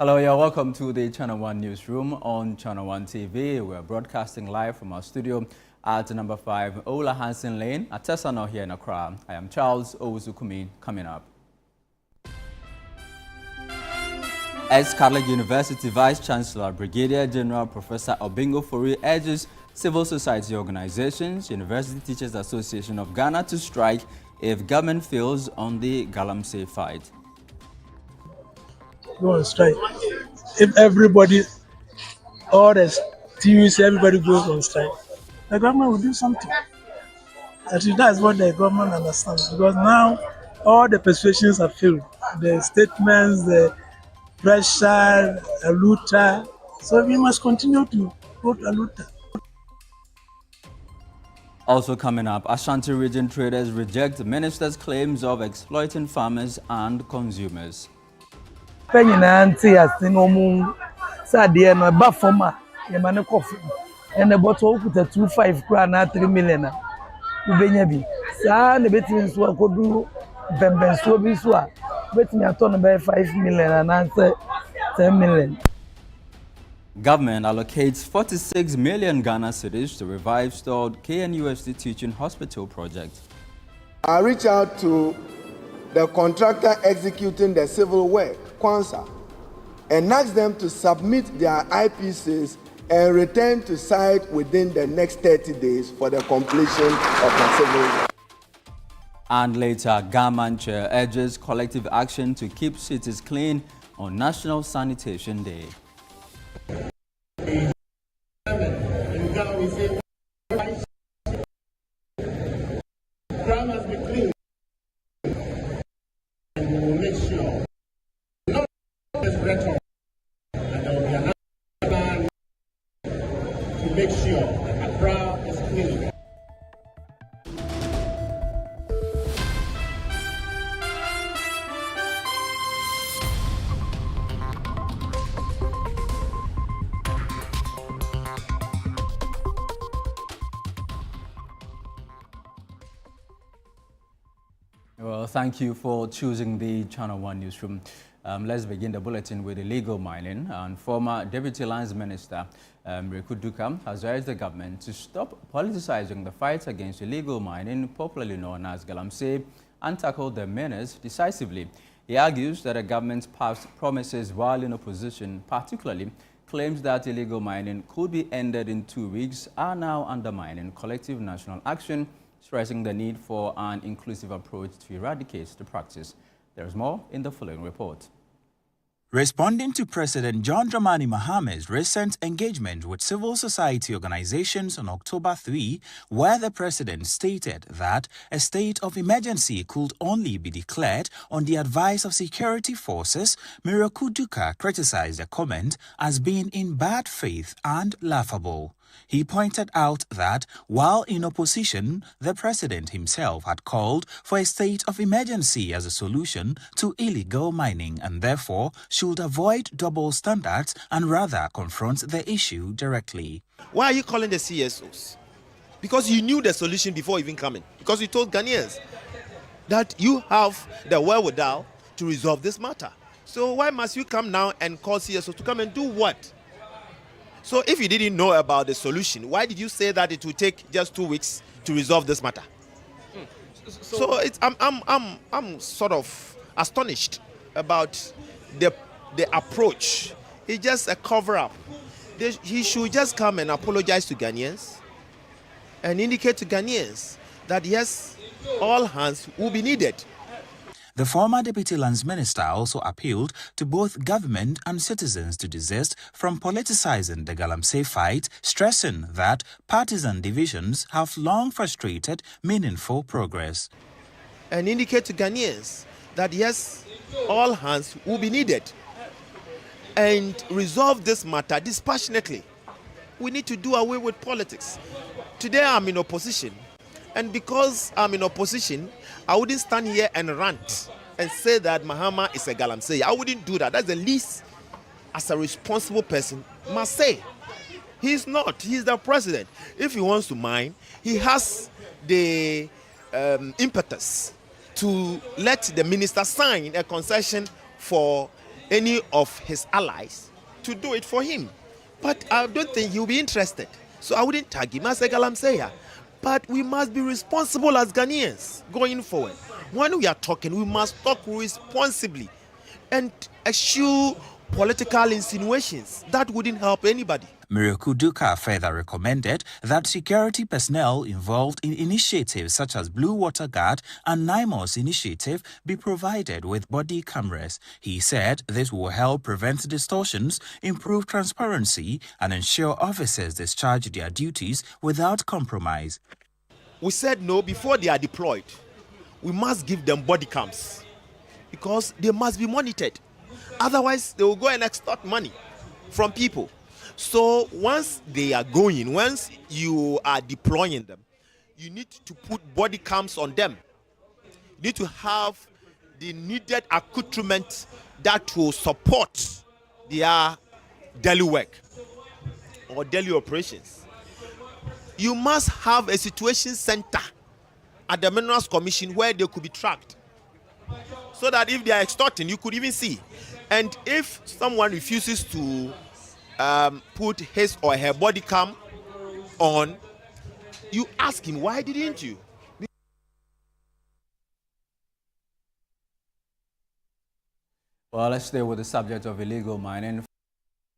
Hello, you're welcome to the Channel 1 Newsroom on Channel 1 TV. We're broadcasting live from our studio at number 5 Ola Hansen Lane at Tesano here in Accra. I am Charles Owuzukumi. Coming up. Ex-Catholic University Vice-Chancellor Brigadier General Professor Obingo Fori urges civil society organizations, University Teachers Association of Ghana to strike if government fails on the Galamsey fight. Go on strike. If everybody, all the TUs, everybody goes on strike, the government will do something. Actually, that's what the government understands, because now all the persuasions have failed. The statements, the pressure, Aluta. So we must continue to vote Aluta. Also coming up, Ashanti region traders reject minister's claims of exploiting farmers and consumers. Penny single Sadia no Bafoma, Yamana coffee, and the bottle put a 2.5 crown 3 million. Ubenyabi. Sa the betting so could do Bemben Swabiswa, bet me a ton about 5 million and answer 10 million. Government allocates 46 million Ghana cedis to revive stalled KNUST teaching hospital project. I reach out to the contractor executing the civil work, Kwanzaa, and ask them to submit their IPCs and return to site within the next 30 days for the completion of the civil work. And later, Gaman Chair urges collective action to keep cities clean on National Sanitation Day. Make sure that Accra is clean. Well, thank you for choosing the Channel 1 Newsroom. Let's begin the bulletin with illegal mining. And former Deputy Lands Minister Miraku Duka has urged the government to stop politicizing the fight against illegal mining, popularly known as Galamsey, and tackle the menace decisively. He argues that the government's past promises while in opposition, particularly claims that illegal mining could be ended in 2 weeks, are now undermining collective national action, stressing the need for an inclusive approach to eradicate the practice. There's more in the following report. Responding to President John Dramani Maham's recent engagement with civil society organizations on October 3, where the president stated that a state of emergency could only be declared on the advice of security forces, Miraku Duka criticized the comment as being in bad faith and laughable. He pointed out that while in opposition, the president himself had called for a state of emergency as a solution to illegal mining and therefore should avoid double standards and rather confront the issue directly. Why are you calling the CSOs? Because you knew the solution before even coming. Because you told Ghanaians that you have the wherewithal to resolve this matter. So why must you come now and call CSOs to come and do what? So if you didn't know about the solution, why did you say that it would take just 2 weeks to resolve this matter? So it's, I'm sort of astonished about the approach. It's just a cover-up. He should just come and apologize to Ghanaians and indicate to Ghanaians that yes, all hands will be needed. The former Deputy Lands Minister also appealed to both government and citizens to desist from politicizing the Galamsey fight, stressing that partisan divisions have long frustrated meaningful progress. And indicate to Ghanaians that yes, all hands will be needed and resolve this matter dispassionately. We need to do away with politics. Today I'm in opposition, and because I'm in opposition, I wouldn't stand here and rant and say that Mahama is a Galamsey. I wouldn't do that. That's the least, as a responsible person, must say. He's not. He's the president. If he wants to mine, he has the impetus to let the minister sign a concession for any of his allies to do it for him. But I don't think he'll be interested. So I wouldn't tag him as a galamseya. But we must be responsible as Ghanaians going forward. When we are talking, we must talk responsibly and eschew political insinuations. That wouldn't help anybody. Miracle Duka further recommended that security personnel involved in initiatives such as Blue Water Guard and NIMOS initiative be provided with body cameras. He said this will help prevent distortions, improve transparency, and ensure officers discharge their duties without compromise. We said no before they are deployed. We must give them body cams because they must be monitored. Otherwise, they will go and extort money from people. So once they are going, once you are deploying them, you need to put body cams on them. You need to have the needed accoutrement that will support their daily work or daily operations. You must have a situation center at the Minerals Commission where they could be tracked, so that if they are extorting, you could even see. And if someone refuses to put his or her body cam on, you ask him, why didn't you? Well, let's stay with the subject of illegal mining.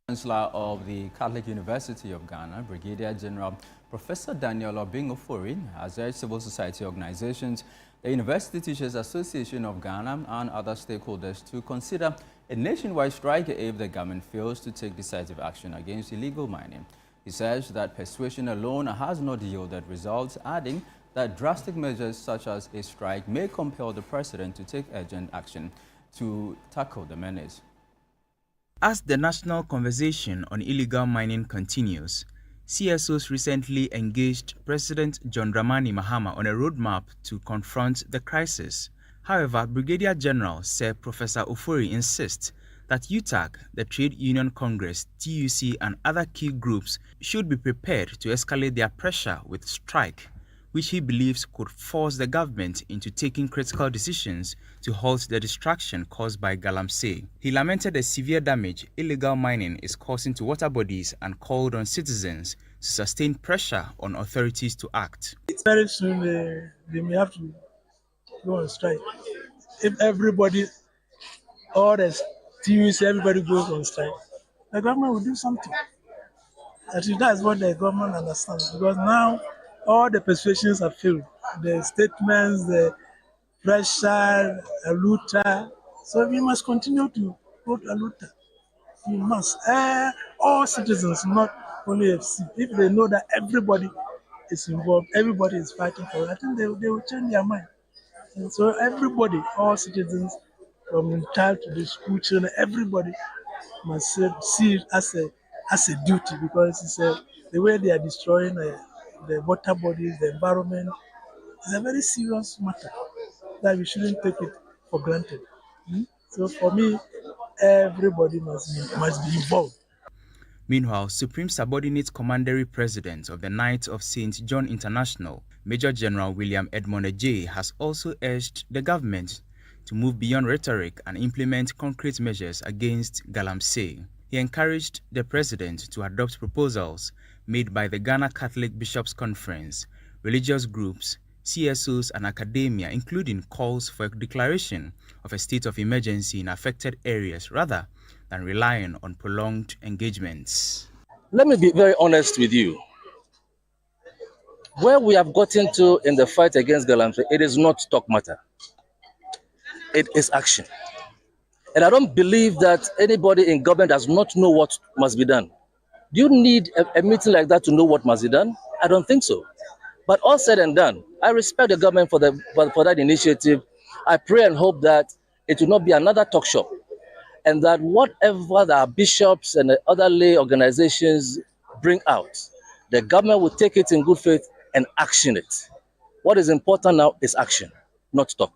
Chancellor of the Catholic University of Ghana, Brigadier General Professor Daniel Obing-Ofori, has urged civil society organizations, the University Teachers Association of Ghana, and other stakeholders to consider a nationwide strike if the government fails to take decisive action against illegal mining. He says that persuasion alone has not yielded results, adding that drastic measures such as a strike may compel the president to take urgent action to tackle the menace. As the national conversation on illegal mining continues, CSOs recently engaged President John Dramani Mahama on a roadmap to confront the crisis. However, Brigadier General Sir Professor Ofori insists that UTAG, the Trade Union Congress, TUC, and other key groups should be prepared to escalate their pressure with strike, which he believes could force the government into taking critical decisions to halt the destruction caused by galamsey. He lamented the severe damage illegal mining is causing to water bodies and called on citizens to sustain pressure on authorities to act. Very soon they may have to go on strike. If everybody, all the TUC, everybody goes on strike, the government will do something. Actually, that's what the government understands, because now all the persuasions have failed. The statements, the pressure, Aluta. So we must continue to vote Aluta. We must. All citizens, not only FC. If they know that everybody is involved, everybody is fighting for it, I think they will change their mind. And so everybody, all citizens, from the child to the school children, everybody must see it as a duty, because it's the way they are destroying the water bodies, the environment. It's a very serious matter that we shouldn't take it for granted. So for me, everybody must be involved. Meanwhile, Supreme Subordinate Commandery President of the Knights of St. John International, Major General William Edmond Ejay, has also urged the government to move beyond rhetoric and implement concrete measures against galamsey. He encouraged the president to adopt proposals made by the Ghana Catholic Bishops' Conference, religious groups, CSOs, and academia, including calls for a declaration of a state of emergency in affected areas rather than relying on prolonged engagements. Let me be very honest with you. Where we have gotten to in the fight against galamsey, it is not talk matter. It is action. And I don't believe that anybody in government does not know what must be done. Do you need a meeting like that to know what must be done? I don't think so. But all said and done, I respect the government for that initiative. I pray and hope that it will not be another talk shop, and that whatever the bishops and the other lay organizations bring out, the government will take it in good faith and action it. What is important now is action, not talk.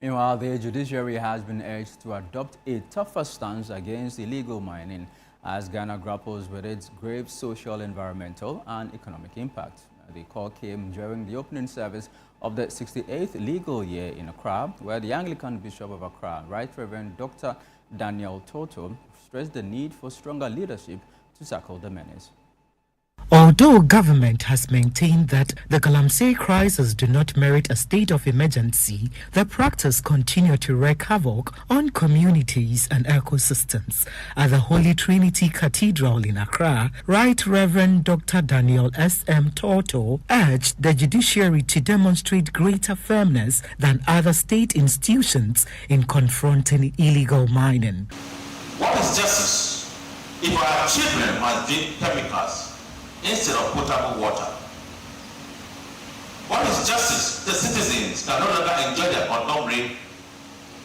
Meanwhile, the Judiciary has been urged to adopt a tougher stance against illegal mining as Ghana grapples with its grave social, environmental, and economic impact. The call came during the opening service of the 68th legal year in Accra, where the Anglican Bishop of Accra, Right Reverend Dr. Daniel Toto, stressed the need for stronger leadership to tackle the menace. Although government has maintained that the Galamsey crisis do not merit a state of emergency, the practice continue to wreak havoc on communities and ecosystems. At the Holy Trinity Cathedral in Accra, Right Reverend Dr. Daniel S.M. Toto urged the judiciary to demonstrate greater firmness than other state institutions in confronting illegal mining. What is justice if our children must drink chemicals instead of potable water? What is justice? The citizens can no longer enjoy their Montgomery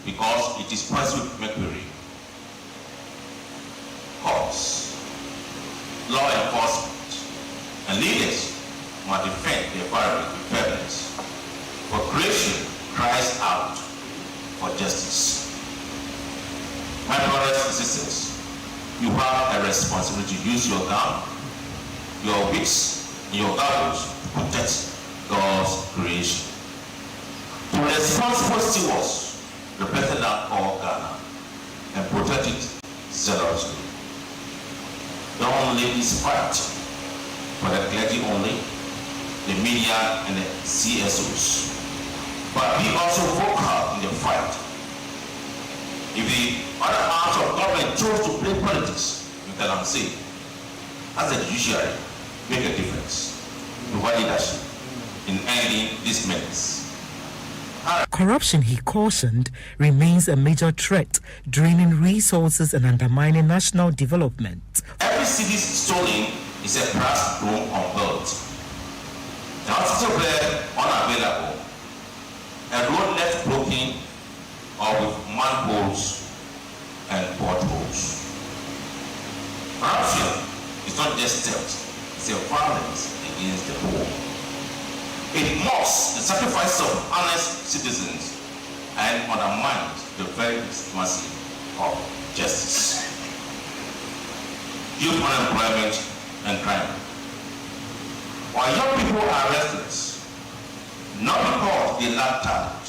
because it is poisoned with mercury. Courts, law enforcement, and leaders must defend the environment with fairness. For creation cries out for justice. My brothers and sisters, you have a responsibility to use your gun, your wits, and your values to protect God's creation. To responsible stewards, represent all Ghana and protect it zealously. Don't let this fight for the clergy only, the media, and the CSOs, but be also vocal in the fight. If the other arms of government chose to play politics, you can say, as the judiciary, make a difference to our leadership in ending this menace. Corruption, he cautioned, remains a major threat, draining resources and undermining national development. Every city stolen is a classroom unbuilt. The hospital bed unavailable, a road left broken or with manholes and potholes. Corruption is not just theft, it's a violence against the poor. It mocks the sacrifice of honest citizens and undermines the very legitimacy of justice. Youth unemployment and crime. While young people are restless, not because they lack talent,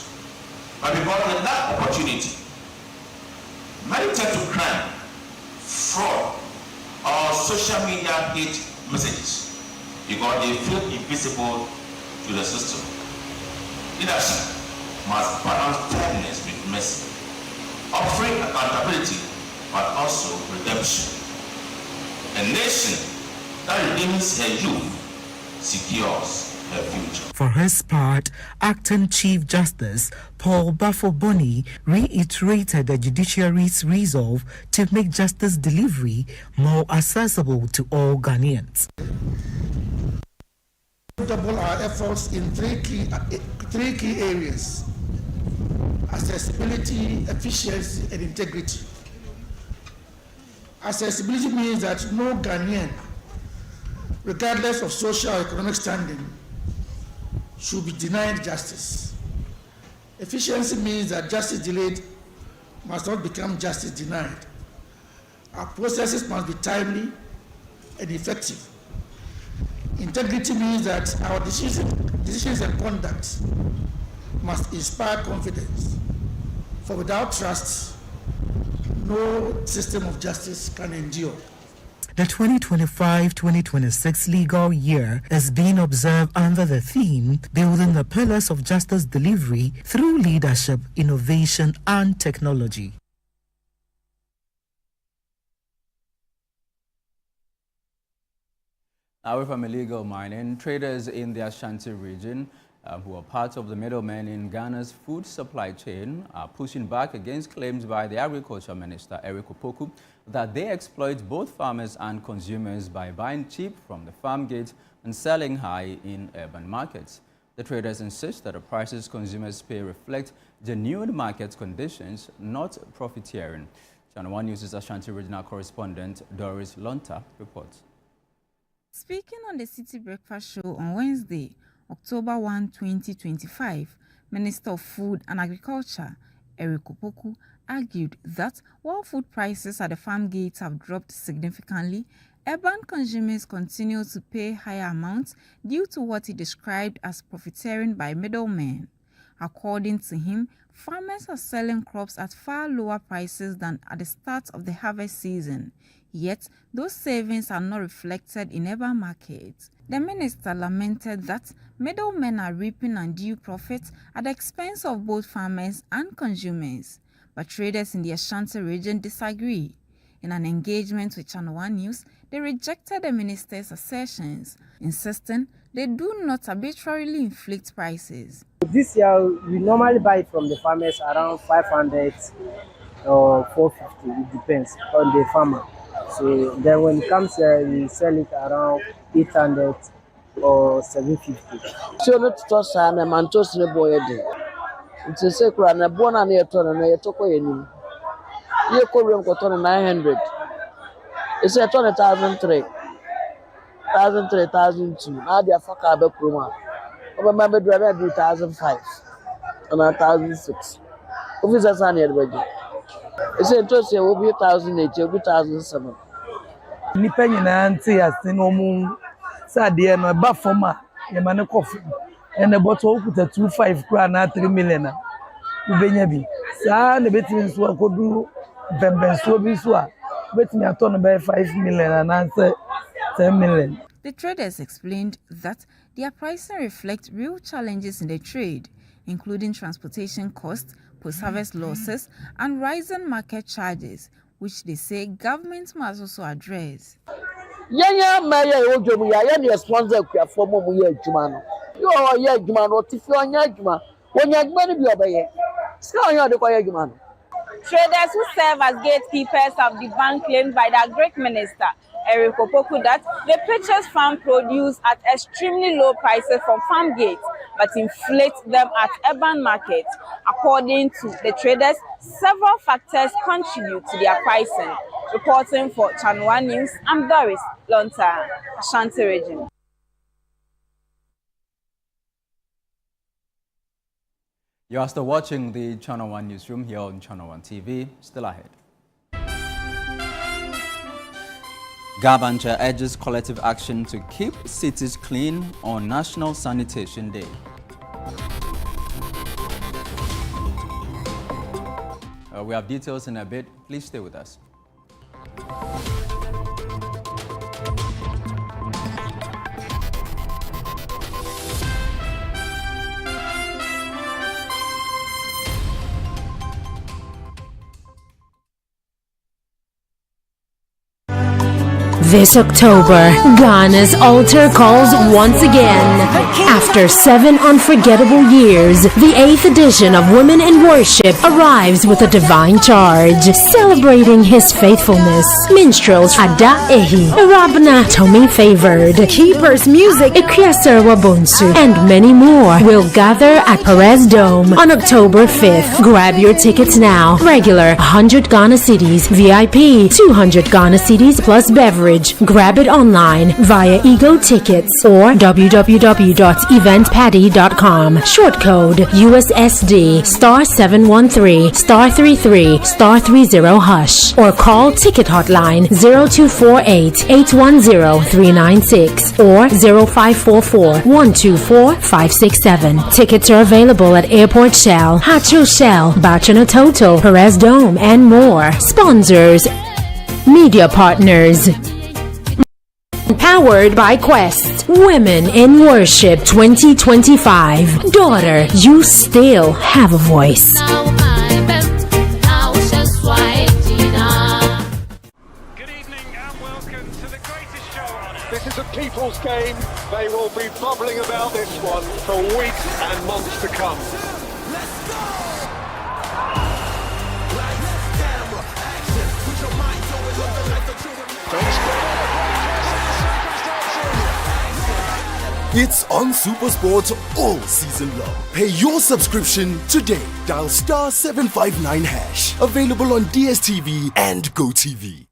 but because they lack opportunity, many turn to crime, fraud, or social media hate messages because they feel invisible to the system. Leadership must balance fairness with mercy, offering accountability but also redemption. A nation that redeems her youth secures her future. For his part, Acting Chief Justice Paul Bafo-Boni reiterated the judiciary's resolve to make justice delivery more accessible to all Ghanaians. Double our efforts in three key areas: accessibility, efficiency, and integrity. Accessibility means that no Ghanaian, regardless of social or economic standing, should be denied justice. Efficiency means that justice delayed must not become justice denied. Our processes must be timely and effective. Integrity means that our decisions and conduct must inspire confidence, for without trust, no system of justice can endure. The 2025-2026 legal year is being observed under the theme Building the Pillars of Justice Delivery through Leadership, Innovation and Technology. Away from illegal mining, traders in the Ashanti region who are part of the middlemen in Ghana's food supply chain are pushing back against claims by the Agriculture Minister, Eric Opoku, that they exploit both farmers and consumers by buying cheap from the farm gate and selling high in urban markets. The traders insist that the prices consumers pay reflect genuine market conditions, not profiteering. Channel 1 News' Ashanti regional correspondent Doris Lonta reports. Speaking on the City Breakfast Show on Wednesday, October 1, 2025, Minister of Food and Agriculture, Eric Opoku, argued that while food prices at the farm gates have dropped significantly, urban consumers continue to pay higher amounts due to what he described as profiteering by middlemen. According to him, farmers are selling crops at far lower prices than at the start of the harvest season, yet those savings are not reflected in urban markets. The minister lamented that middlemen are reaping undue profits at the expense of both farmers and consumers, but traders in the Ashanti region disagree. In an engagement with Channel One News, they rejected the minister's assertions, insisting they do not arbitrarily inflate prices. This year, we normally buy it from the farmers around 500 or 450, it depends on the farmer. So then when it comes here, we sell it around 800 or 750. So not to toss and a mantos in a boy. It's a secret and a bon and a ton and a toko in you. Korean cotton 900. It's a ton 1,003. 1,003, 1,002. Now they are fuck up a cruma. Over my bed, I do 1,005 and 1,006. Officers are near budget. It's a toss, it will be 1,008, it will be 1,007. Nipa nyinaa nte ase no mu sade no ba foma ye mane coffee and the bottle okuta 25 kra na 3 million na ubenya bi saa na betimi nso akodu bembenso bi so a betimi ato no by 5 million na 10 million. The traders explained that their pricing reflects real challenges in the trade, including transportation costs, post-harvest losses, and rising market charges, which they say government must also address. Yanya Maya Ojomuya, any sponsor for Momuya Jumano. You are a Jumano, Tifuanya Juma, when you're going to be obeyed. Sky the Koya Jumano. Traders who serve as gatekeepers of the ban claimed by the Greek minister, Eric Opoku, that they purchase farm produce at extremely low prices from farm gates, but inflate them at urban markets. According to the traders, several factors contribute to their pricing. Reporting for Channel One News, I'm Doris Lonta, Ashanti region. You are still watching the Channel One Newsroom here on Channel One TV. Still ahead. Gabanja urges collective action to keep cities clean on National Sanitation Day. We have details in a bit. Please stay with us. This October, Ghana's altar calls once again. After 7 unforgettable years, the 8th edition of Women in Worship arrives with a divine charge. Celebrating his faithfulness, minstrels Ada Ehi, Rabna Tomi Favored, Keepers Music, Ikiaserwa Bonsu, and many more will gather at Perez Dome on October 5th. Grab your tickets now. Regular 100 Ghana cedis, VIP 200 Ghana cedis plus beverage. Grab it online via Ego Tickets or www.eventpaddy.com. Short code USSD *713 *33 *30# or call Ticket Hotline 0248 810 396 or 0544 124 567. Tickets are available at Airport Shell, Hacho Shell, Bachana Total, Perez Dome, and more. Sponsors, media partners. Powered by Quest. Women in Worship 2025. Daughter, you still have a voice. Good evening and welcome to the greatest show on earth. This is a people's game. They will be bubbling about this one for weeks and months to come. Let's go! Lights, camera, action. Put your mind to it, look the lights of children. It's on SuperSport all season long. Pay your subscription today. Dial *759#. Available on DSTV and GoTV.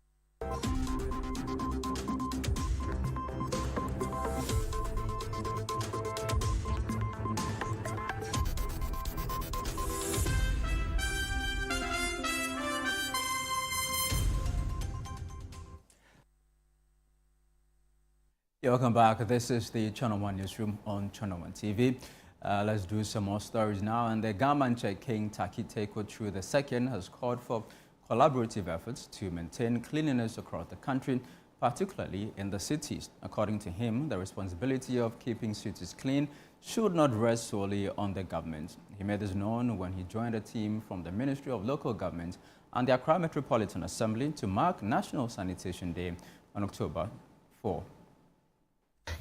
Yeah, welcome back. This is the Channel 1 Newsroom on Channel 1 TV. Let's do some more stories now. And the Gamanche King Takite Kochu II has called for collaborative efforts to maintain cleanliness across the country, particularly in the cities. According to him, the responsibility of keeping cities clean should not rest solely on the government. He made this known when he joined a team from the Ministry of Local Government and the Accra Metropolitan Assembly to mark National Sanitation Day on October 4.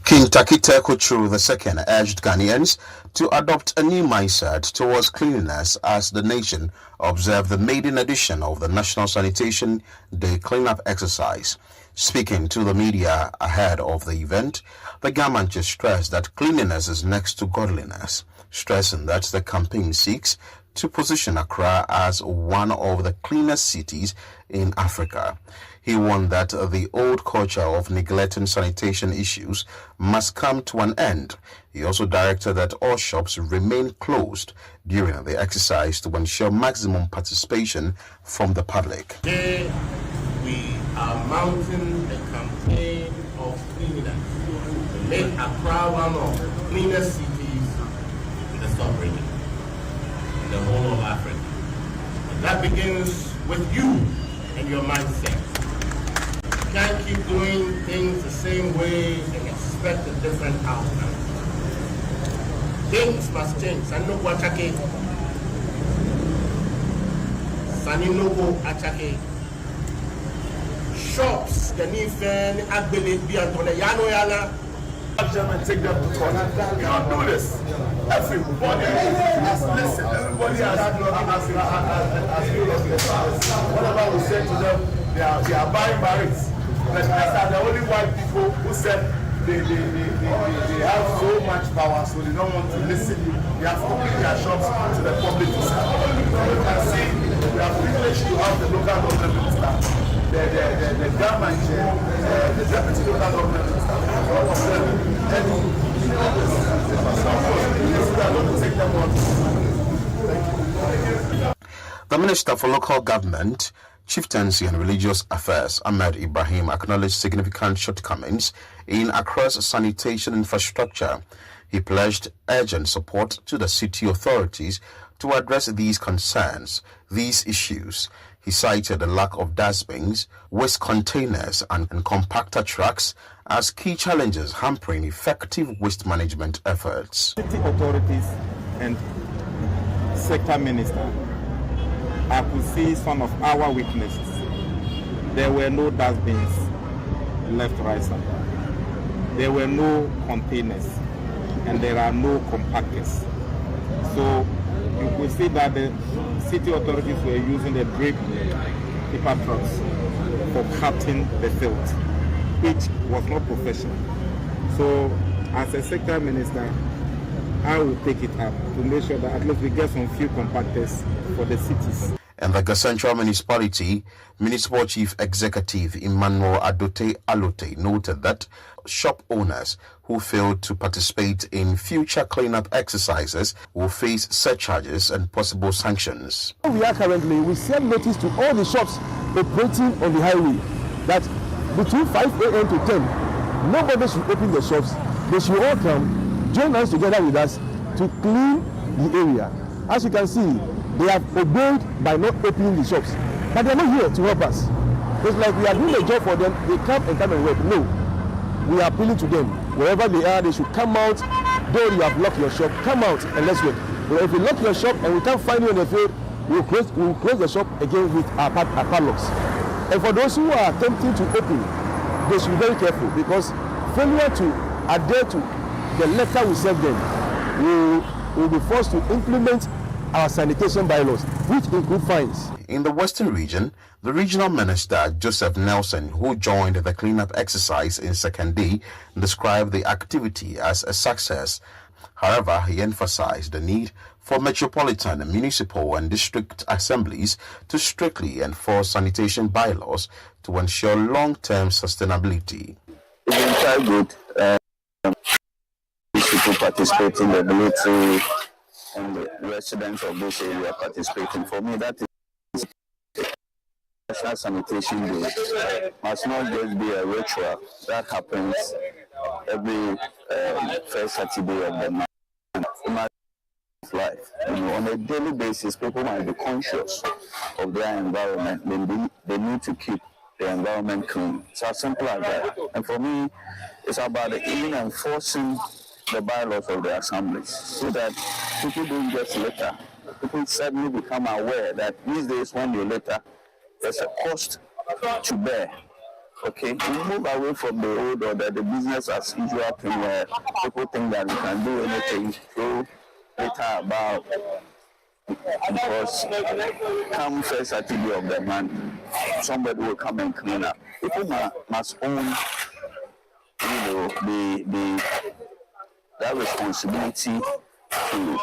King Takite Kochu II urged Ghanaians to adopt a new mindset towards cleanliness as the nation observed the maiden edition of the National Sanitation Day cleanup exercise. Speaking to the media ahead of the event, the Gamanche stressed that cleanliness is next to godliness, stressing that the campaign seeks to position Accra as one of the cleanest cities in Africa. He warned that the old culture of neglecting sanitation issues must come to an end. He also directed that all shops remain closed during the exercise to ensure maximum participation from the public. Today, we are mounting a campaign of cleanliness to make Accra one of the cleanest cities in the sub-region, in the whole of Africa. And that begins with you and your mindset. You can't keep doing things the same way and expect a different outcome. Things must change. Sanoko achake. Saninoko achake. Shops, the Nifen, Agbele, Biantone, Yano Yana. And take them to court. We don't do this. Everybody listen. Everybody whatever we said to them, they are buying barracks. But these are the only white people who said they have so much power, so they don't want to listen. They have to open their shops to the public to sell. You can see we are privileged to have the local government minister, the government, the deputy local government minister, all of them. And we are going to take them on. The Minister for Local Government, Chieftaincy and Religious Affairs, Ahmed Ibrahim, acknowledged significant shortcomings in Accra's sanitation infrastructure. He pledged urgent support to the city authorities to address these concerns, these issues. He cited the lack of dustbins, waste containers, and compactor trucks as key challenges hampering effective waste management efforts. City authorities and sector minister, I could see some of our weaknesses. There were no dustbins left, right, center. There were no containers, and there are no compactors. So you could see that the city authorities were using the brake tipper trucks for cutting the filth, which was not professional. So as a sector minister, I will take it up to make sure that at least we get some few compactors for the cities. And the Central Municipality, Municipal Chief Executive Emmanuel Adote Alote noted that shop owners who failed to participate in future cleanup exercises will face surcharges and possible sanctions. We are currently, we send notice to all the shops operating on the highway that between 5 a.m. to 10, nobody should open the shops. They should all come, join hands together with us to clean the area. As you can see, they have obeyed by not opening the shops. But they are not here to help us. It's like we are doing a job for them, they come and work. No. We are appealing to them. Wherever they are, they should come out. Though you have locked your shop, come out and let's work. But if you lock your shop and we can't find you on the field, we will close the shop again with our padlocks. And for those who are attempting to open, they should be very careful because failure to adhere to the letter we send them will be forced to implement our sanitation bylaws, which include fines. In the Western region, the regional minister, Joseph Nelson, who joined the cleanup exercise in second day, described the activity as a success. However, he emphasized the need for metropolitan, municipal, and district assemblies to strictly enforce sanitation bylaws to ensure long-term sustainability. It's been quite good. People participate in the military and the residents of this area participating. For me, that is National Sanitation Day must not just be a ritual that happens every first Saturday of the month. It must be life. On a daily basis, people might be conscious of their environment. They need to keep the environment clean. It's as simple as that. And for me, it's about even enforcing the bylaws of the assemblies so that people don't just litter. People suddenly become aware that these days when they litter, there's a cost to bear. Okay, we move away from the old or the business as usual thing where people think that we can do anything, throw litter about, because come first Saturday of the month, somebody will come and clean up. People must own, that responsibility to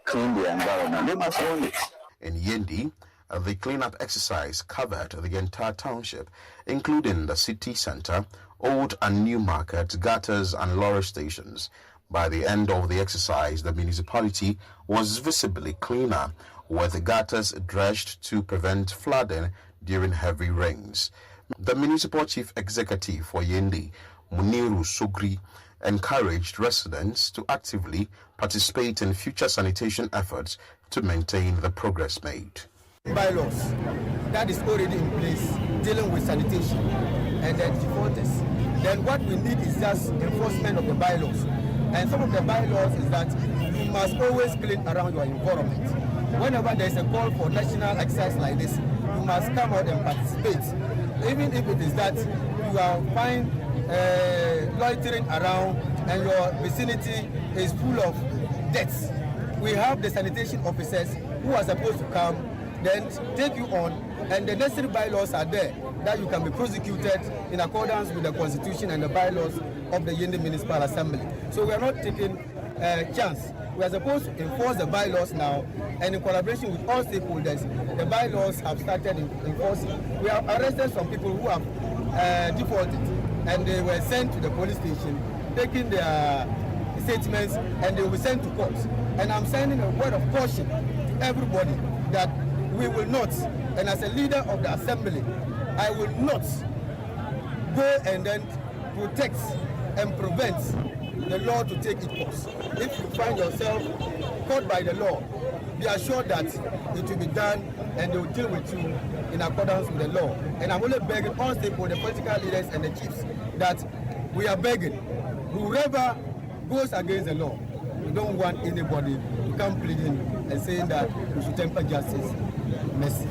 clean the environment. They must own it. In Yendi, the cleanup exercise covered the entire township, including the city center, old and new markets, gutters and lorry stations. By the end of the exercise, the municipality was visibly cleaner, with the gutters dredged to prevent flooding during heavy rains. The municipal chief executive for Yendi, Muniru Sugri, encouraged residents to actively participate in future sanitation efforts to maintain the progress made. Bylaws that is already in place dealing with sanitation and then defaulters. Then what we need is just enforcement of the bylaws. And some of the bylaws is that you must always clean around your environment. Whenever there is a call for national exercise like this, you must come out and participate. Even if it is that you are fine loitering around and your vicinity is full of deaths. We have the sanitation officers who are supposed to come, then take you on, and the necessary bylaws are there that you can be prosecuted in accordance with the constitution and the bylaws of the Yendi Municipal Assembly. So we are not taking a chance. We are supposed to enforce the bylaws now, and in collaboration with all stakeholders, the bylaws have started enforcing. We have arrested some people who have defaulted, and they were sent to the police station, taking their statements, and they will be sent to court. And I'm sending a word of caution to everybody that we will not, and as a leader of the assembly, I will not go and then protect and prevent the law to take its course. If you find yourself caught by the law, be assured that it will be done and they will deal with you in accordance with the law. And I'm only begging all stakeholders, political leaders and the chiefs, that we are begging, whoever goes against the law, we don't want anybody to come pleading and saying that we should temper justice. Mercy.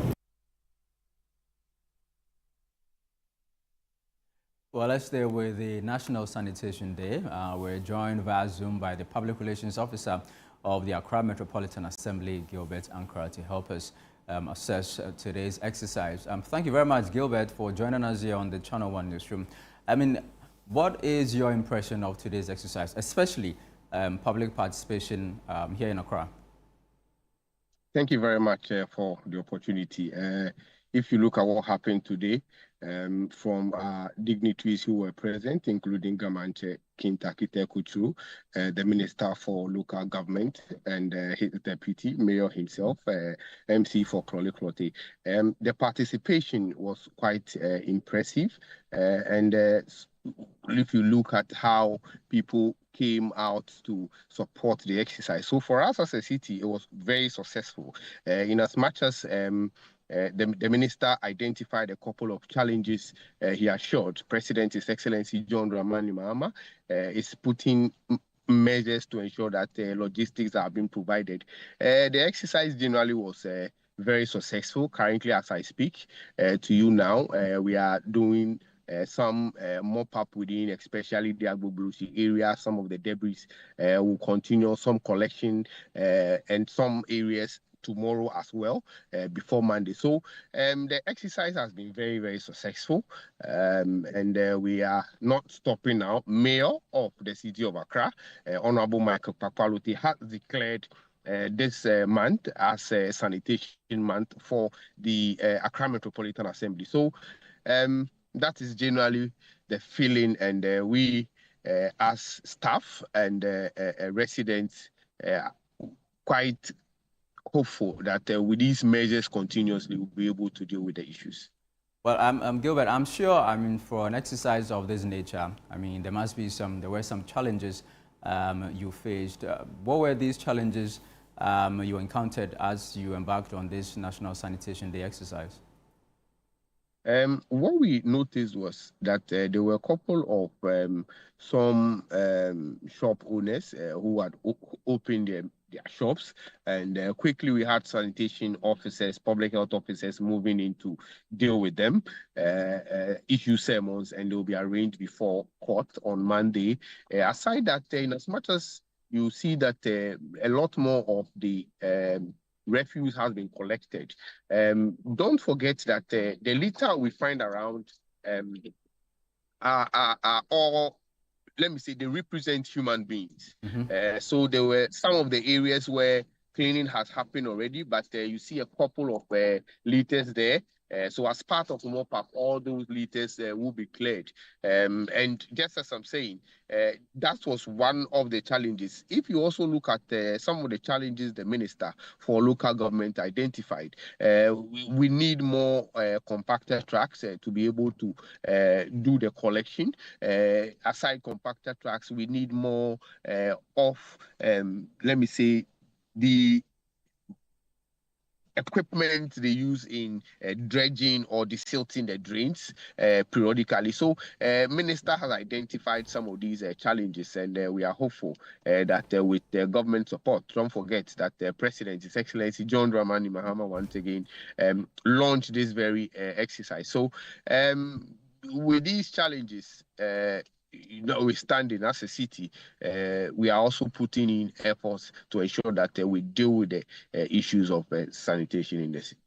Well, let's stay with the National Sanitation Day. We're joined via Zoom by the Public Relations Officer of the Accra Metropolitan Assembly, Gilbert Ankara, to help us assess today's exercise. Thank you very much, Gilbert, for joining us here on the Channel One Newsroom. I mean, what is your impression of today's exercise, especially public participation here in Accra? Thank you very much for the opportunity. If you look at what happened today, from dignitaries who were present, including Gamante Kintakite Kutu, the Minister for Local Government, and his deputy, Mayor himself, MC for Kroli Klote. The participation was quite impressive. And if you look at how people came out to support the exercise. So for us as a city, it was very successful. In as much as the minister identified a couple of challenges he assured. President, His Excellency John Dramani Mahama, is putting measures to ensure that logistics are being provided. The exercise generally was very successful. Currently, as I speak to you now, we are doing some mop-up within, especially the Agboblusi area. Some of the debris will continue, some collection, and some areas tomorrow as well, before Monday. So the exercise has been very, very successful, and we are not stopping now. Mayor of the city of Accra, Honorable Michael Papalote, has declared this month as a sanitation month for the Accra Metropolitan Assembly. So that is generally the feeling, and we as staff and residents quite hopeful that with these measures continuously we'll be able to deal with the issues. Well, Gilbert, I'm sure, I mean, for an exercise of this nature, I mean, there were some challenges you faced. What were these challenges you encountered as you embarked on this National Sanitation Day exercise? What we noticed was that there were a couple of some shop owners who had opened their shops, and quickly we had sanitation officers, public health officers moving in to deal with them, issue sermons, and they will be arraigned before court on Monday. Aside that, in as much as you see that a lot more of the refuse has been collected. Don't forget that the litter we find around are all, let me say, they represent human beings. So there were some of the areas where cleaning has happened already, but you see a couple of litters there. So as part of MOPAP, all those litters will be cleared. And just as I'm saying, that was one of the challenges. If you also look at some of the challenges the Minister for Local Government identified, we need more compactor trucks to be able to do the collection. Aside compactor trucks, we need more let me say, the equipment they use in dredging or desilting the drains periodically. So Minister has identified some of these challenges, and we are hopeful that with the government support, don't forget that the President, His Excellency John Dramani Mahama, once again launched this very exercise. So with these challenges, notwithstanding, as a city, we are also putting in efforts to ensure that we deal with the issues of sanitation in the city.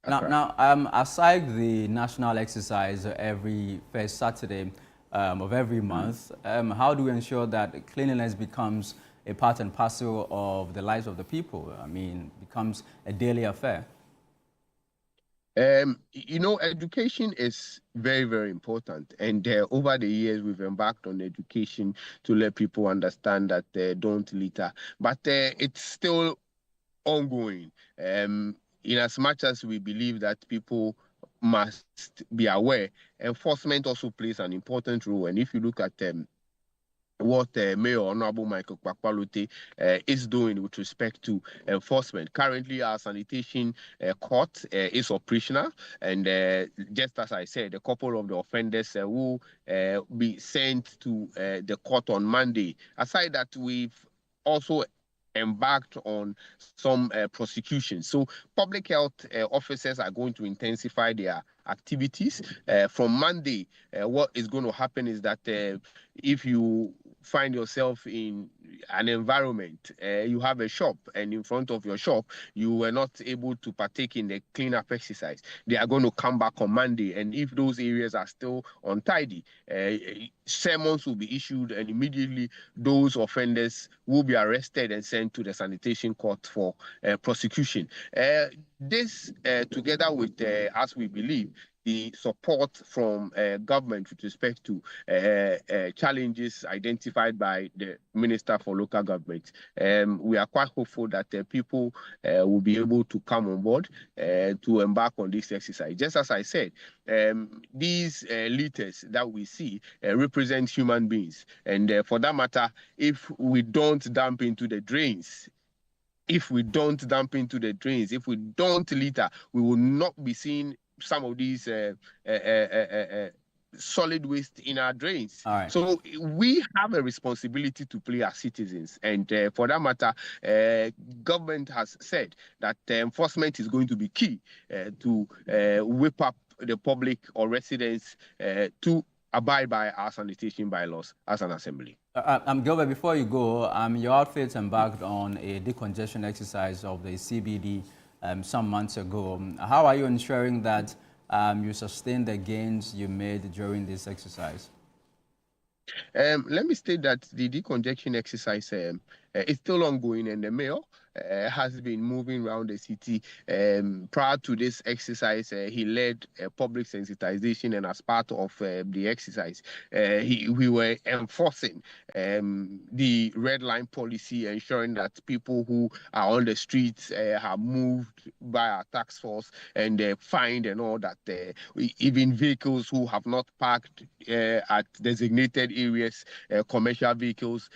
Now, aside the national exercise every first Saturday of every month, how do we ensure that cleanliness becomes a part and parcel of the lives of the people? I mean, becomes a daily affair? Education is very, very important. And over the years, we've embarked on education to let people understand that they don't litter. But it's still ongoing. In as much as we believe that people must be aware, enforcement also plays an important role. And if you look at what Mayor Honorable Michael Kwakwalote is doing with respect to enforcement. Currently, our sanitation court is operational, and just as I said, a couple of the offenders will be sent to the court on Monday. Aside that, we've also embarked on some prosecutions. So public health officers are going to intensify their activities. From Monday, what is going to happen is that if you find yourself in an environment, you have a shop, and in front of your shop, you were not able to partake in the cleanup exercise, they are going to come back on Monday. And if those areas are still untidy, sermons will be issued, and immediately those offenders will be arrested and sent to the sanitation court for prosecution. This, together with, as we believe, the support from government with respect to challenges identified by the Minister for Local Government, we are quite hopeful that people will be able to come on board to embark on this exercise. Just as I said, these litters that we see represent human beings. And for that matter, if we don't dump into the drains, if we don't litter, we will not be seeing some of these solid waste in our drains. Right. So we have a responsibility to play as citizens. And for that matter, government has said that enforcement is going to be key to whip up the public or residents to abide by our sanitation bylaws as an assembly. Gilbert, before you go, your outfit embarked on a decongestion exercise of the CBD some months ago. How are you ensuring that you sustain the gains you made during this exercise? Let me state that the decongestion exercise is still ongoing, and the mayor has been moving around the city. Prior to this exercise, he led public sensitization, and as part of the exercise, we were enforcing the red line policy, ensuring that people who are on the streets are moved by our task force and fined and all that. Even vehicles who have not parked at designated areas, commercial vehicles,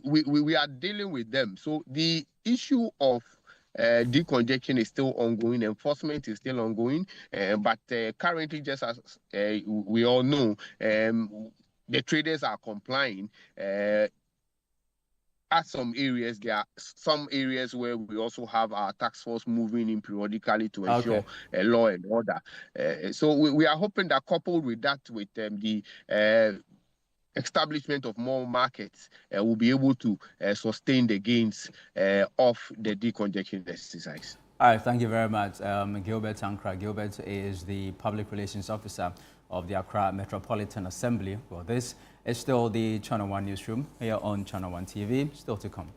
we are dealing with them. So the issue of decongestion is still ongoing, enforcement is still ongoing, but currently, just as we all know, the traders are complying. At some areas, there are some areas where we also have our task force moving in periodically to ensure law and order. So we are hoping that, coupled with that, with the establishment of more markets, will be able to sustain the gains of the decongestion exercise. All right, thank you very much, Gilbert Ankra. Gilbert is the Public Relations Officer of the Accra Metropolitan Assembly. Well, this is still the Channel 1 Newsroom here on Channel 1 TV, still to come.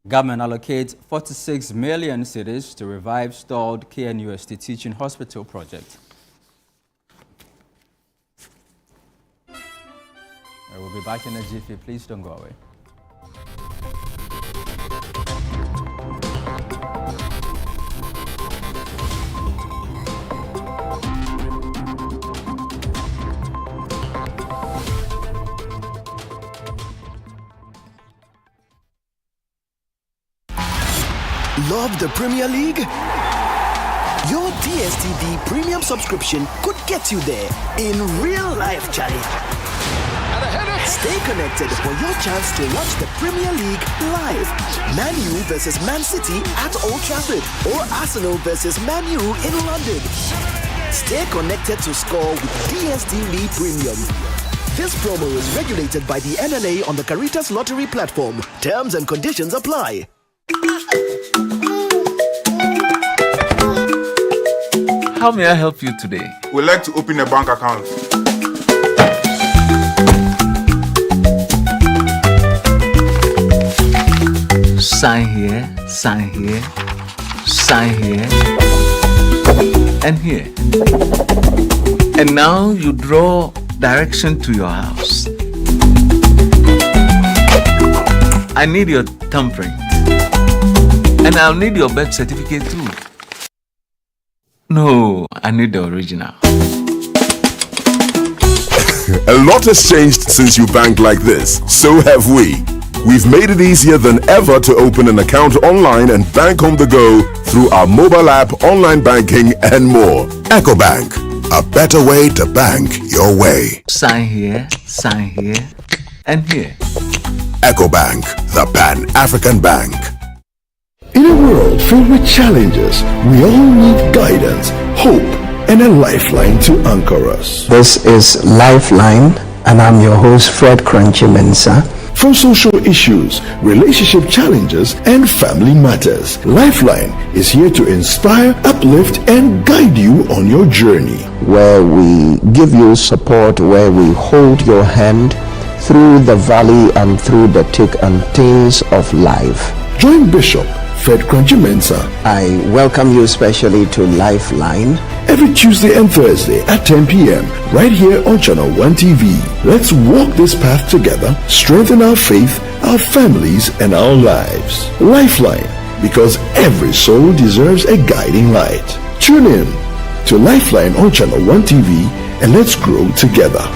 Government allocates 46 million cedis to revive stalled KNUST teaching hospital project. We'll be back in a jiffy. Please don't go away. Love the Premier League? Your DSTV premium subscription could get you there in real life, Charlie. Stay connected for your chance to watch the Premier League live. Man U versus Man City at Old Trafford, or Arsenal versus Man U in London. Stay connected to score with DSTV Premium. This promo is regulated by the NLA on the Caritas Lottery platform. Terms and conditions apply. How may I help you today? We'd like to open a bank account. Sign here, sign here, sign here, and here. And now you draw direction to your house. I need your thumbprint. And I'll need your birth certificate too. No, I need the original. A lot has changed since you banked like this. So have we. We've made it easier than ever to open an account online and bank on the go through our mobile app, online banking, and more. EcoBank, a better way to bank your way. Sign here, and here. EcoBank, the Pan-African Bank. In a world filled with challenges, we all need guidance, hope, and a lifeline to anchor us. This is Lifeline, and I'm your host, Fred Crunchy Mensa. From social issues, relationship challenges, and family matters, Lifeline is here to inspire, uplift, and guide you on your journey. Where we give you support, where we hold your hand through the valley and through the thick and thins of life. Join Bishop Fred Crunchy Mensa. I welcome you especially to Lifeline. Every Tuesday and Thursday at 10 p.m. right here on Channel 1 TV. Let's walk this path together, strengthen our faith, our families, and our lives. Lifeline, because every soul deserves a guiding light. Tune in to Lifeline on Channel 1 TV and let's grow together.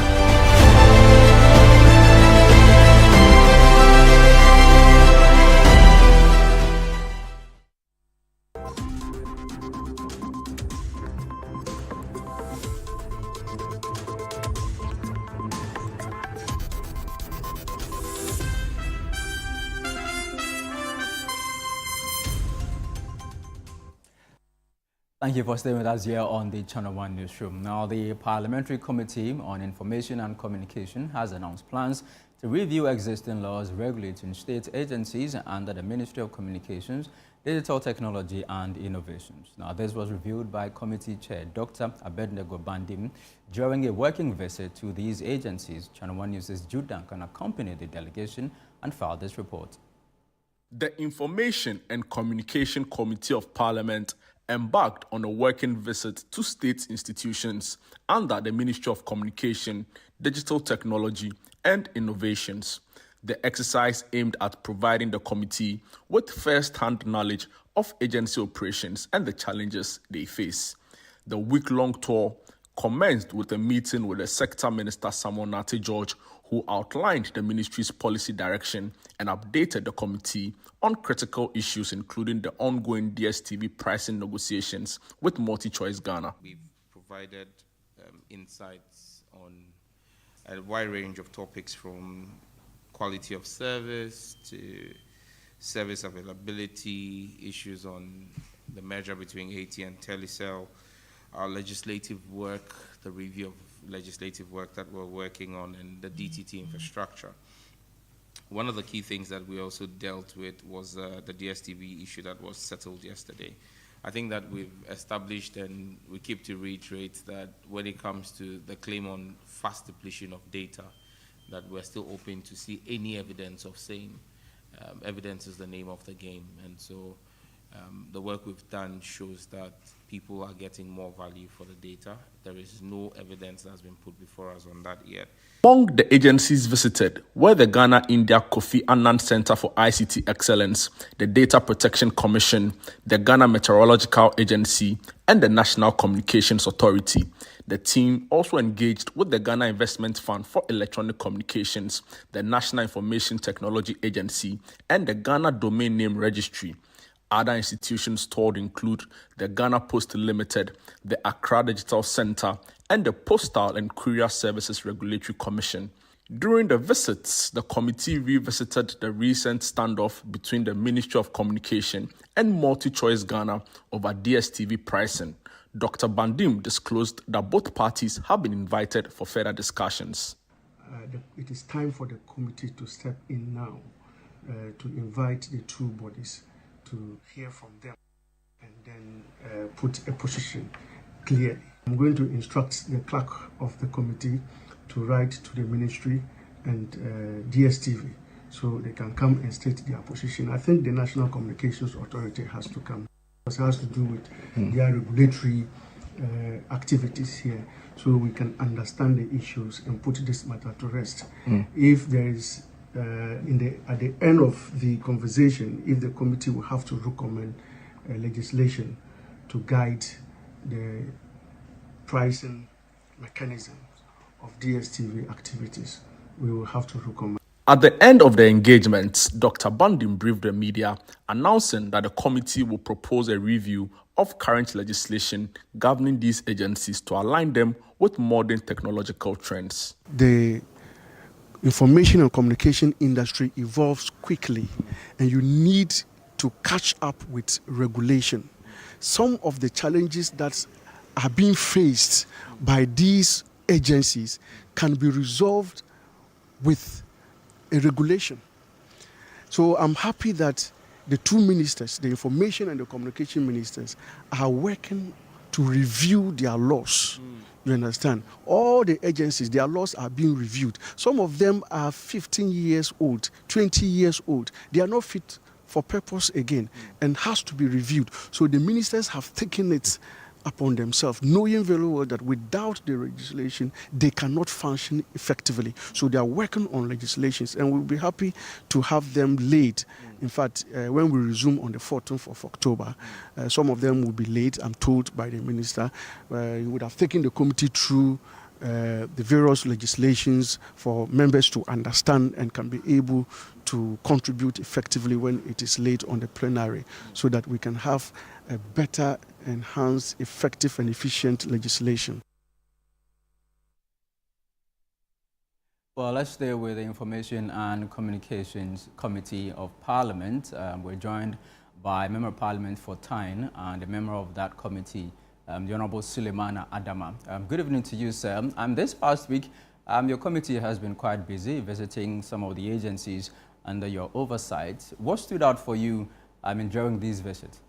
Thank you for staying with us here on the Channel 1 Newsroom. Now, the Parliamentary Committee on Information and Communication has announced plans to review existing laws regulating state agencies under the Ministry of Communications digital technology and innovations. Now, this was reviewed by Committee Chair Dr. Abednego Bandim during a working visit to these agencies. Channel 1 News' Jude Duncan accompanied the delegation and filed this report. The Information and Communication Committee of Parliament embarked on a working visit to state institutions under the Ministry of Communication, Digital Technology and Innovations. The exercise aimed at providing the committee with first-hand knowledge of agency operations and the challenges they face. The week-long tour commenced with a meeting with the Sector Minister Samuel Nate George, who outlined the ministry's policy direction and updated the committee on critical issues, including the ongoing DSTV pricing negotiations with MultiChoice Ghana. We've provided insights on a wide range of topics, from quality of service to service availability, issues on the merger between AT and Telecel, our legislative work, the review of legislative work that we're working on, and the DTT infrastructure. One of the key things that we also dealt with was the DSTV issue that was settled yesterday. I think that we've established, and we keep to reiterate, that when it comes to the claim on fast depletion of data, that we're still open to see any evidence of same. Evidence is the name of the game, and so the work we've done shows that people are getting more value for the data. There is no evidence that's been put before us on that yet. Among the agencies visited were the Ghana-India Kofi Annan Center for ICT Excellence, the Data Protection Commission, the Ghana Meteorological Agency, and the National Communications Authority. The team also engaged with the Ghana Investment Fund for Electronic Communications, the National Information Technology Agency, and the Ghana Domain Name Registry. Other institutions toured include the Ghana Post Limited, the Accra Digital Center, and the Postal and Courier Services Regulatory Commission. During the visits, the committee revisited the recent standoff between the Ministry of Communication and MultiChoice Ghana over DSTV pricing. Dr. Bandim disclosed that both parties have been invited for further discussions. It is time for the committee to step in now to invite the two bodies to hear from them and then put a position clearly. I'm going to instruct the clerk of the committee to write to the ministry and DSTV so they can come and state their position. I think the National Communications Authority has to come. It has to do with their regulatory activities here, so we can understand the issues and put this matter to rest. If there is at the end of the conversation, if the committee will have to recommend legislation to guide the pricing mechanism of DSTV activities, we will have to recommend. At the end of the engagement, Dr. Bandim briefed the media, announcing that the committee will propose a review of current legislation governing these agencies to align them with modern technological trends. The information and communication industry evolves quickly, and you need to catch up with regulation. Some of the challenges that are being faced by these agencies can be resolved with a regulation. So I'm happy that the two ministers, the information and the communication ministers, are working to review their laws. You understand? All the agencies, their laws are being reviewed. Some of them are 15 years old, 20 years old. They are not fit for purpose again and has to be reviewed. So the ministers have taken it upon themselves, knowing very well that without the legislation, they cannot function effectively. So they are working on legislations, and we'll be happy to have them laid. In fact, when we resume on the 14th of October, some of them will be laid, I'm told, by the minister. He would have taken the committee through the various legislations for members to understand and can be able to contribute effectively when it is laid on the plenary, so that we can have a better, enhanced, effective and efficient legislation. Well, let's stay with the Information and Communications Committee of Parliament. We're joined by Member of Parliament for Tyne and a member of that committee, the Honourable Suleimana Adama. Good evening to you, sir. This past week, your committee has been quite busy visiting some of the agencies under your oversight. What stood out for you during these visits?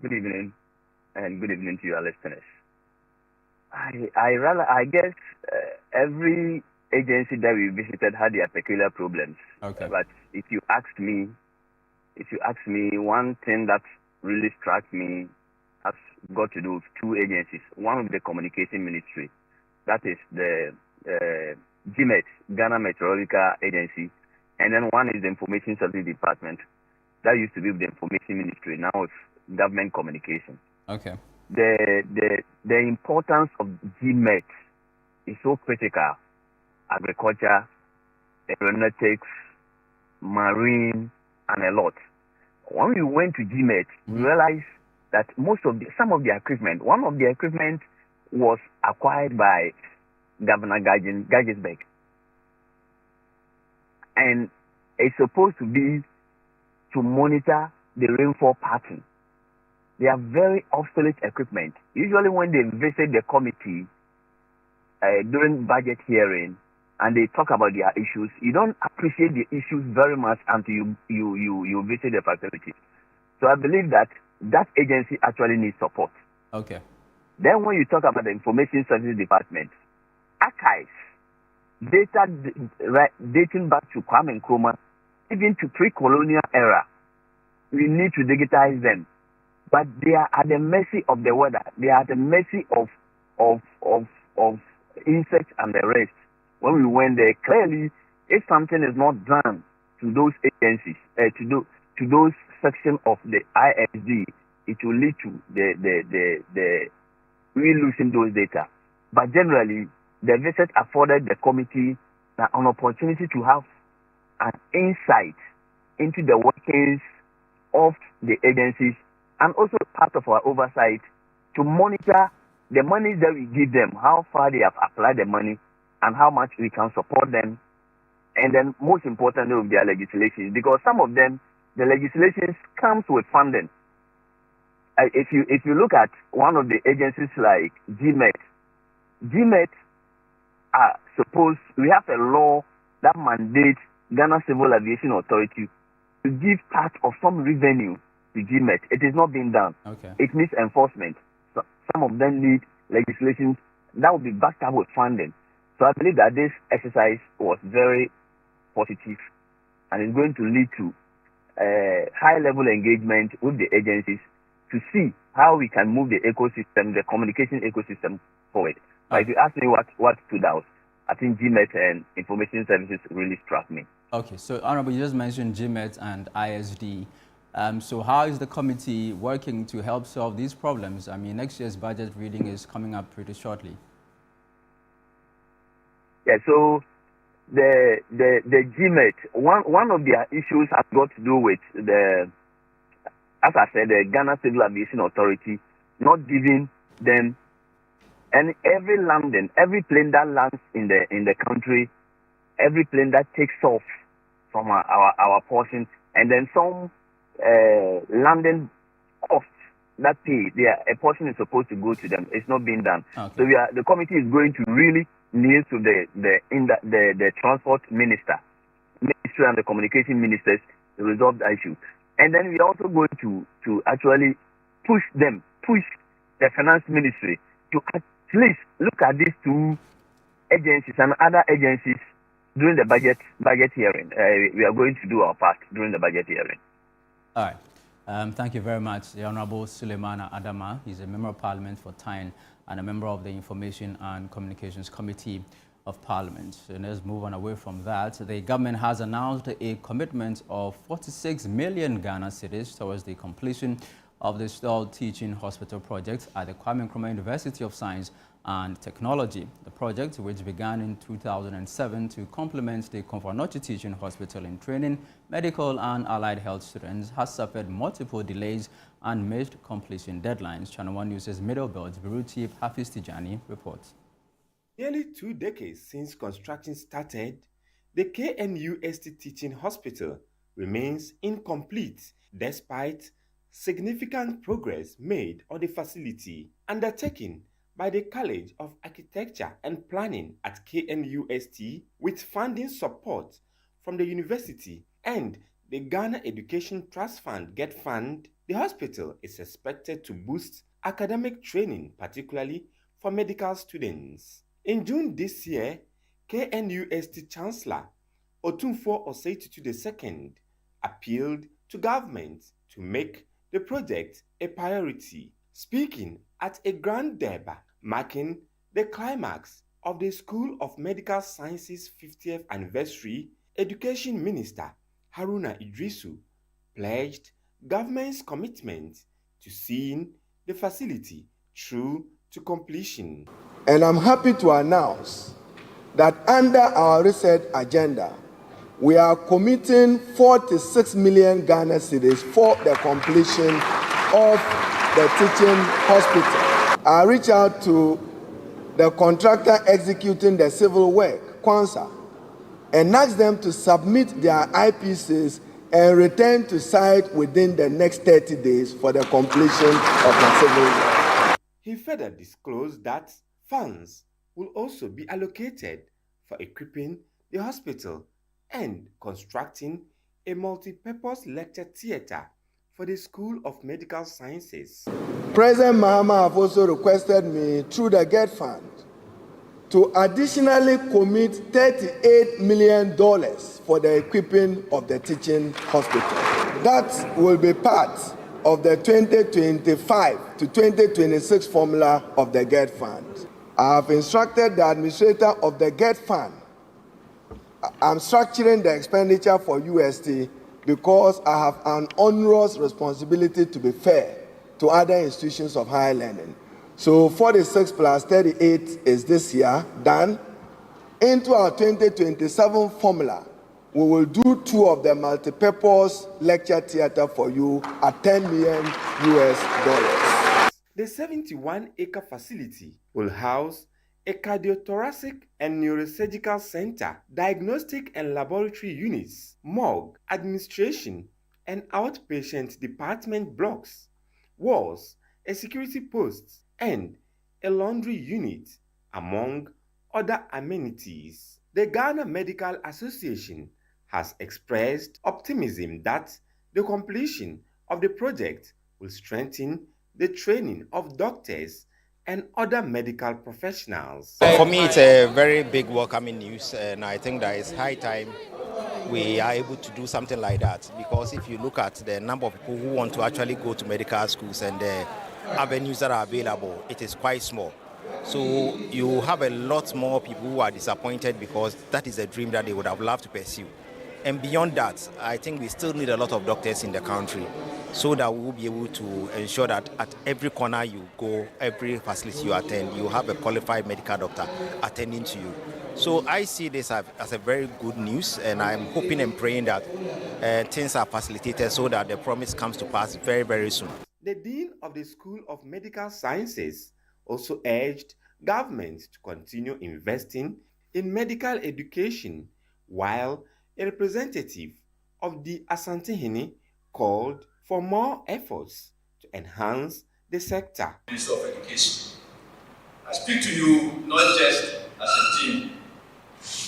Good evening, and good evening to your listeners. I guess every agency that we visited had their peculiar problems. Okay. But if you ask me, one thing that really struck me has got to do with two agencies. One of the Communication Ministry, that is the GMET, Ghana Meteorological Agency, and then one is the Information Services Department. That used to be the Information Ministry, now it's Government Communication. Okay. The importance of GMET is so critical. Agriculture, aeronautics, marine, and a lot. When we went to GMET, we realized that some of the equipment, one of the equipment was acquired by Governor Gagisberg, and it's supposed to be to monitor the rainfall pattern. They are very obsolete equipment. Usually when they visit the committee during budget hearing and they talk about their issues, you don't appreciate the issues very much until you visit the facility. So I believe that agency actually needs support. Okay. Then when you talk about the Information Services Department, archives, data dating back to Kwame Nkrumah, even to pre-colonial era, we need to digitize them. But they are at the mercy of the weather. They are at the mercy of insects and the rest. When we went there, clearly, if something is not done to those agencies, to those sections of the ISD, it will lead to we losing those data. But generally, the visit afforded the committee an opportunity to have an insight into the workings of the agencies, and also part of our oversight to monitor the money that we give them, how far they have applied the money, and how much we can support them. And then most importantly with their legislation, because some of them, the legislation comes with funding. If you look at one of the agencies like GMET are supposed, we have a law that mandates Ghana Civil Aviation Authority to give part of some revenue to GMET. It is not being done. Okay. It needs enforcement. So some of them need legislation that will be backed up with funding. So I believe that this exercise was very positive and is going to lead to high-level engagement with the agencies to see how we can move the ecosystem, the communication ecosystem forward. But if you ask me what stood out, I think GMET and Information Services really struck me. Okay, so Honorable, you just mentioned GMET and ISD. So how is the committee working to help solve these problems? I mean, next year's budget reading is coming up pretty shortly. Yeah, so the GMET, one of their issues has got to do with as I said, the Ghana Civil Aviation Authority not giving them every plane that lands in the country, every plane that takes off from our portion, and then some landing costs that pay, a portion is supposed to go to them. It's not being done. Okay. So the committee is going to really kneel to the transport ministry and the communication ministers to resolve the issue. And then we are also going to actually push the finance ministry to at least look at these two agencies and other agencies during the budget hearing. We are going to do our part during the budget hearing. All right. Thank you very much. The Honorable Suleimana Adama. He's a Member of Parliament for Tyne and a member of the Information and Communications Committee of Parliament. So let's move on away from that. The government has announced a commitment of 46 million Ghana cedis towards the completion of the stalled teaching hospital project at the Kwame Nkrumah University of Science and Technology. The project, which began in 2007 to complement the Komfo-Anokye Teaching Hospital in training medical and allied health students, has suffered multiple delays and missed completion deadlines. Channel 1 News' Middle Belt Bureau Chief Hafiz Tijani reports. Nearly 2 decades since construction started, the KNUST Teaching Hospital remains incomplete despite significant progress made on the facility undertaken by the College of Architecture and Planning at KNUST with funding support from the university and the Ghana Education Trust Fund Get Fund, the hospital is expected to boost academic training, particularly for medical students. In June this year, KNUST Chancellor Otumfuo Osei-Tutu II appealed to government to make the project a priority. Speaking at a grand debate marking the climax of the School of Medical Sciences 50th anniversary, Education Minister Haruna Idrisu pledged government's commitment to seeing the facility through to completion. And I'm happy to announce that under our research agenda, we are committing 46 million Ghana cedis for the completion of the teaching hospital. I reach out to the contractor executing the civil work, Kwanzaa, and ask them to submit their IPCs and return to site within the next 30 days for the completion of the civil work. He further disclosed that funds will also be allocated for equipping the hospital and constructing a multi-purpose lecture theatre for the School of Medical Sciences. President Mahama have also requested me through the GET Fund to additionally commit $38 million for the equipping of the teaching hospital. That will be part of the 2025 to 2026 formula of the GET Fund. I have instructed the administrator of the GET Fund. I'm structuring the expenditure for UST because I have an onerous responsibility to be fair to other institutions of higher learning. So 46 plus 38 is this year done. Into our 2027 formula, we will do 2 of the multi-purpose lecture theater for you at $10 million US. The 71-acre facility will house a cardiothoracic and neurosurgical center, diagnostic and laboratory units, morgue, administration, and outpatient department blocks, wards, a security post, and a laundry unit, among other amenities. The Ghana Medical Association has expressed optimism that the completion of the project will strengthen the training of doctors and other medical professionals. For me, it's a very big welcoming news, and I think that it's high time we are able to do something like that, because if you look at the number of people who want to actually go to medical schools and the avenues that are available, it is quite small. So you have a lot more people who are disappointed because that is a dream that they would have loved to pursue. And beyond that, I think we still need a lot of doctors in the country so that we will be able to ensure that at every corner you go, every facility you attend, you have a qualified medical doctor attending to you. So I see this as a very good news, and I'm hoping and praying that things are facilitated so that the promise comes to pass very, very soon. The Dean of the School of Medical Sciences also urged government to continue investing in medical education, while a representative of the Asantehene called for more efforts to enhance the sector. Minister of Education, I speak to you not just as a team,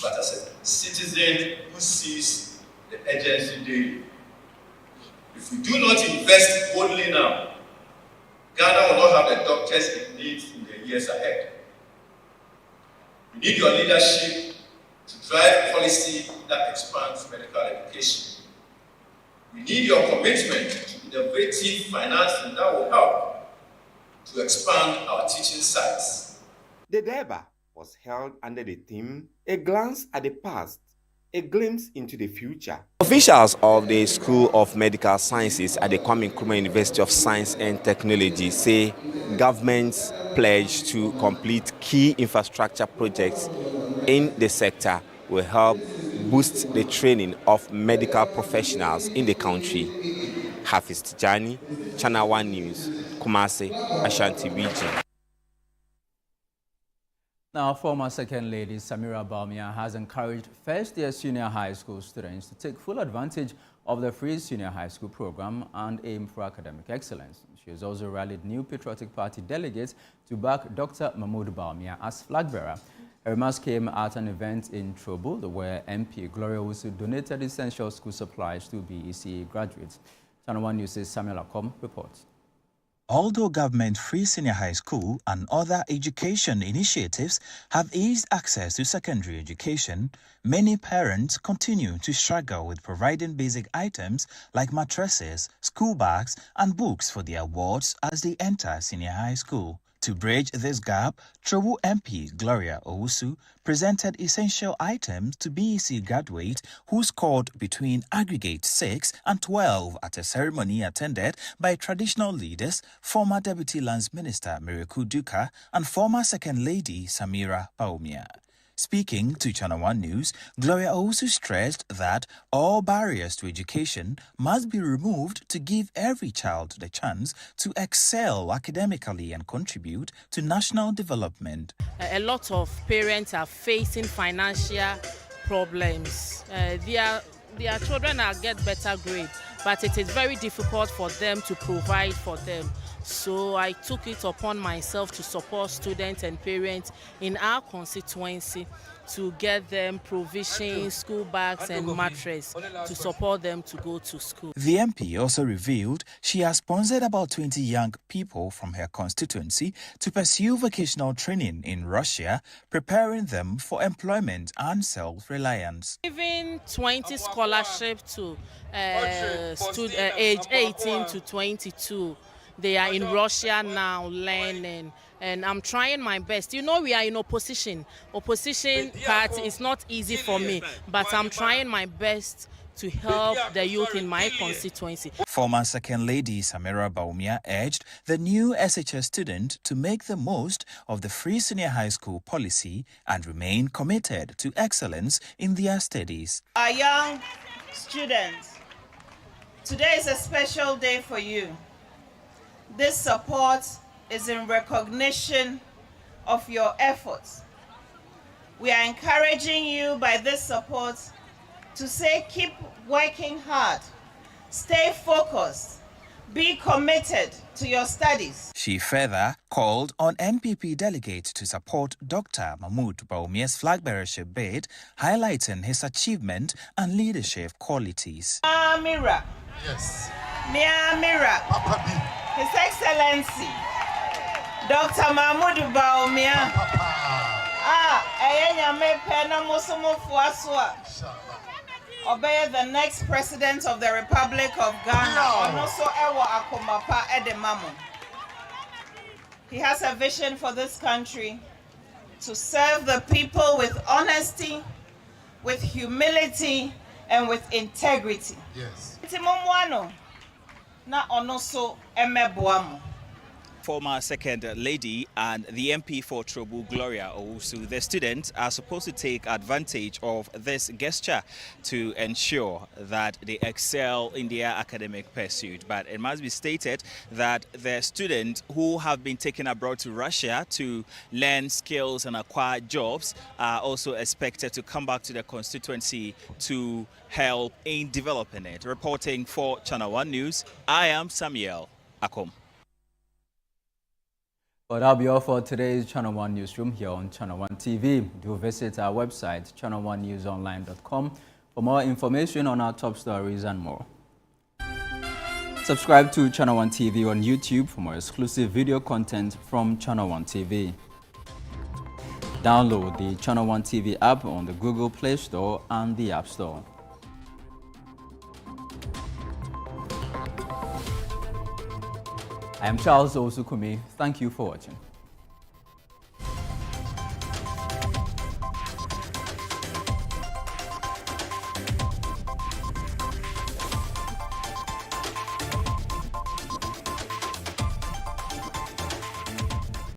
but as a citizen who sees the urgency daily. If we do not invest boldly now, Ghana will not have the doctors it needs in the years ahead. We need your leadership to drive policy that expands medical education. We need your commitment to innovative financing that will help to expand our teaching sites. The debate was held under the theme, A Glance at the Past, a glimpse into the future. Officials of the School of Medical Sciences at the Kwame Nkrumah University of Science and Technology say government's pledge to complete key infrastructure projects in the sector will help boost the training of medical professionals in the country. Hafiz Tijani, Channel 1 News, Kumasi, Ashanti region. Now, former Second Lady Samira Bawumia has encouraged first-year senior high school students to take full advantage of the free senior high school program and aim for academic excellence. She has also rallied new Patriotic Party delegates to back Dr. Mahmoud Bawumia as flag bearer. Her remarks came at an event in Trobo, where MP Gloria Owusu donated essential school supplies to BEC graduates. Channel 1 News' Samuel Akom reports. Although government-free senior high school and other education initiatives have eased access to secondary education, many parents continue to struggle with providing basic items like mattresses, school bags, and books for their wards as they enter senior high school. To bridge this gap, Trobo MP Gloria Owusu presented essential items to BEC graduates who scored between aggregate 6 and 12 at a ceremony attended by traditional leaders, former Deputy Lands Minister Miracle Duka and former Second Lady Samira Baumia. Speaking to Channel 1 News, Gloria also stressed that all barriers to education must be removed to give every child the chance to excel academically and contribute to national development. A lot of parents are facing financial problems. Their children get better grades, but it is very difficult for them to provide for them. So I took it upon myself to support students and parents in our constituency to get them provisions, school bags and mattress to support them to go to school. The MP also revealed she has sponsored about 20 young people from her constituency to pursue vocational training in Russia, preparing them for employment and self-reliance. Giving 20 scholarships to age 18 to 22. They are in Russia now learning, and I'm trying my best. You know, we are in opposition. Opposition party is not easy for me, but I'm trying my best to help the youth in my constituency. Former Second Lady Samira Baumia urged the new SHS student to make the most of the free senior high school policy and remain committed to excellence in their studies. Our young students, today is a special day for you. This support is in recognition of your efforts. We are encouraging you by this support to say keep working hard, stay focused, be committed to your studies. She further called on NPP delegates to support Dr. Mahmoud Baumia's flag bearership bid, highlighting his achievement and leadership qualities. Mira. Yes. Mira. His Excellency, Dr. Mahmoud Baumia. Obey the next president of the Republic of Ghana. He has a vision for this country to serve the people with honesty, with humility, and with integrity. Yes. Former Second Lady and the MP for Trobo, Gloria Owusu, the students are supposed to take advantage of this gesture to ensure that they excel in their academic pursuit. But it must be stated that the students who have been taken abroad to Russia to learn skills and acquire jobs are also expected to come back to the constituency to help in developing it. Reporting for Channel 1 News, I am Samuel Akom. Well, that'll be all for today's Channel 1 Newsroom here on Channel 1 TV. Do visit our website, channel1newsonline.com, for more information on our top stories and more. Subscribe to Channel 1 TV on YouTube for more exclusive video content from Channel 1 TV. Download the Channel 1 TV app on the Google Play Store and the App Store. I am Charles Osukumi. Thank you for watching.